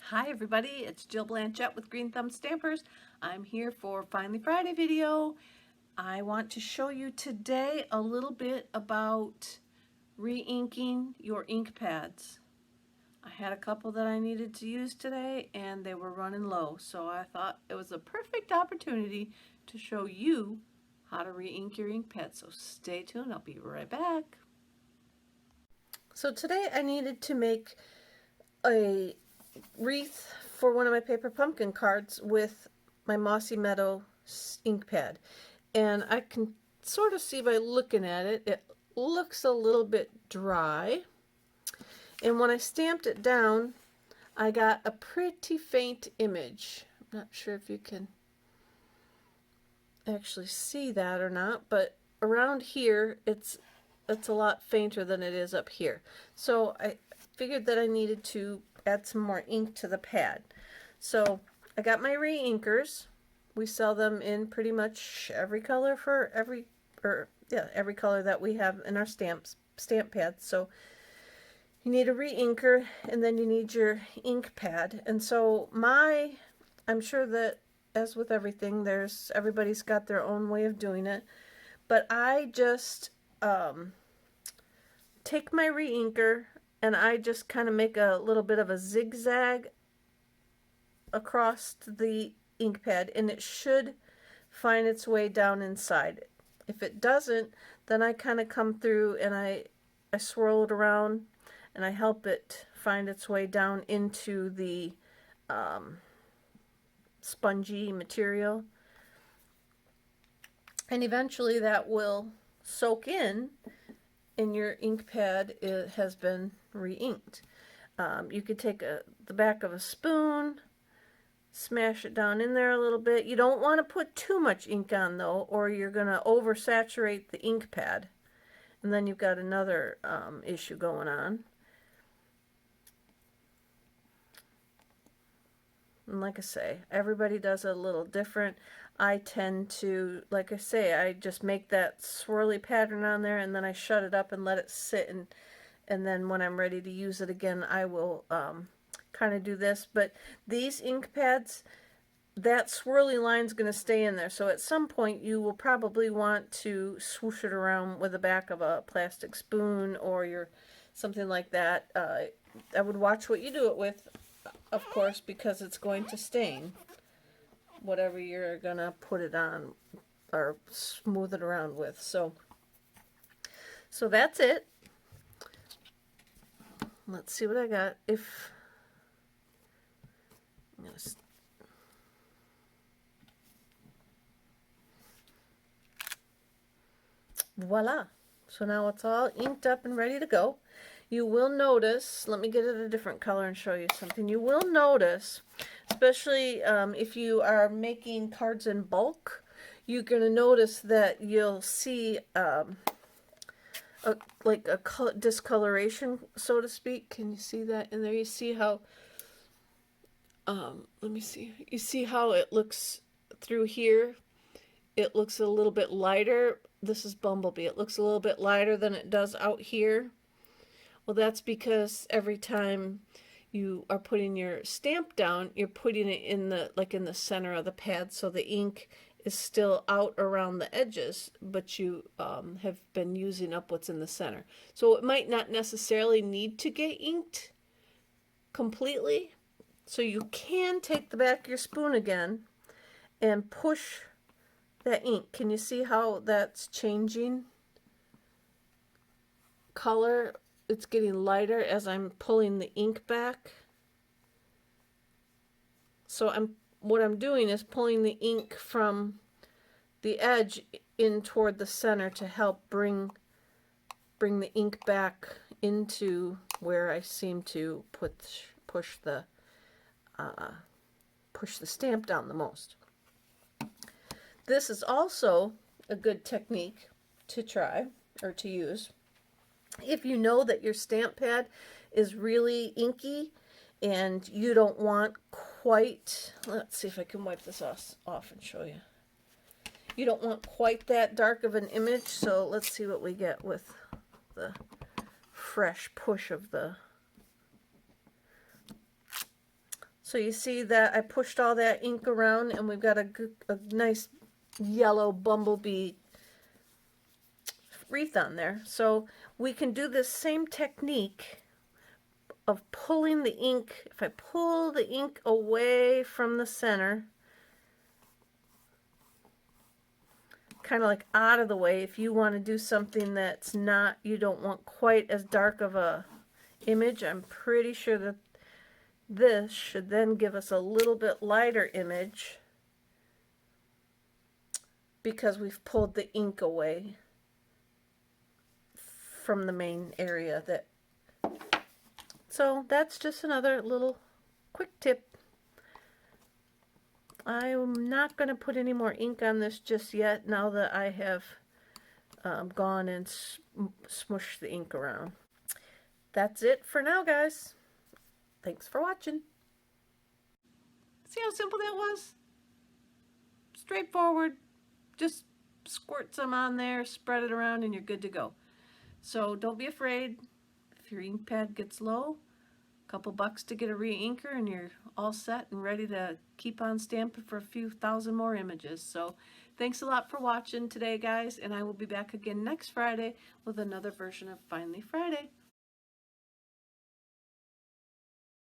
Hi everybody, it's Jill Blanchett with Green Thumb Stampers. I'm here for Finally Friday video. I want to show you today a little bit about re-inking your ink pads. I had a couple that I needed to use today and they were running low, so I thought it was a perfect opportunity to show you how to re-ink your ink pads. So stay tuned, I'll be right back. So today I needed to make a wreath for one of my paper pumpkin cards with my Mossy Meadow ink pad, and I can sort of see by looking at it, it looks a little bit dry, and when I stamped it down I got a pretty faint image. I'm not sure if you can actually see that or not, but around here it's a lot fainter than it is up here, so I figured that I needed to add some more ink to the pad. So I got my re-inkers. We sell them in pretty much every color for every color that we have in our stamp pads. So you need a re-inker and then you need your ink pad. And so I'm sure that as with everything, everybody's got their own way of doing it, but I just take my re-inker and I just kind of make a little bit of a zigzag across the ink pad, and it should find its way down inside. If it doesn't, then I kind of come through and I swirl it around and I help it find its way down into the spongy material, and eventually that will soak in and your ink pad has been re-inked. You could take the back of a spoon, smash it down in there a little bit. You don't want to put too much ink on though, or you're going to oversaturate the ink pad, and then you've got another issue going on. And like I say, everybody does it a little different. I tend to, like I say, I just make that swirly pattern on there and then I shut it up and let it sit, and then when I'm ready to use it again I will kind of do this. But these ink pads, that swirly line's going to stay in there, so at some point you will probably want to swoosh it around with the back of a plastic spoon or something like that. I would watch what you do it with, of course, because it's going to stain whatever you're gonna put it on or smooth it around with. So that's it. Let's see what I got. Voila. So now it's all inked up and ready to go. You will notice, let me get it a different color and show you something. You will notice, especially if you are making cards in bulk, you're going to notice that you'll see like a discoloration, so to speak. Can you see that in there? You see how, let me see. You see how it looks through here? It looks a little bit lighter. This is Bumblebee. It looks a little bit lighter than it does out here. Well, that's because every time you are putting your stamp down, you're putting it in the center of the pad, so the ink is still out around the edges, but you have been using up what's in the center. So it might not necessarily need to get inked completely. So you can take the back of your spoon again and push that ink. Can you see how that's changing color? It's getting lighter as I'm pulling the ink back. So what I'm doing is pulling the ink from the edge in toward the center to help bring the ink back into where I seem to push the stamp down the most. This is also a good technique to try or to use if you know that your stamp pad is really inky and you don't want quite, let's see if I can wipe this off and show you. You don't want quite that dark of an image, so let's see what we get with the fresh push of the So you see that I pushed all that ink around and we've got a nice yellow bumblebee wreath on there. So we can do this same technique of pulling the ink. If I pull the ink away from the center, kind of like out of the way, if you want to do something that's not, you don't want quite as dark of a image, I'm pretty sure that this should then give us a little bit lighter image because we've pulled the ink away from the main area. So that's just another little quick tip. I'm not going to put any more ink on this just yet now that I have gone and smushed the ink around. That's it for now, guys. Thanks for watching. See how simple that was? Straightforward. Just squirt some on there, spread it around, and you're good to go. So don't be afraid. If your ink pad gets low, a couple bucks to get a re-inker and you're all set and ready to keep on stamping for a few thousand more images. So thanks a lot for watching today, guys, and I will be back again next Friday with another version of Finally Friday.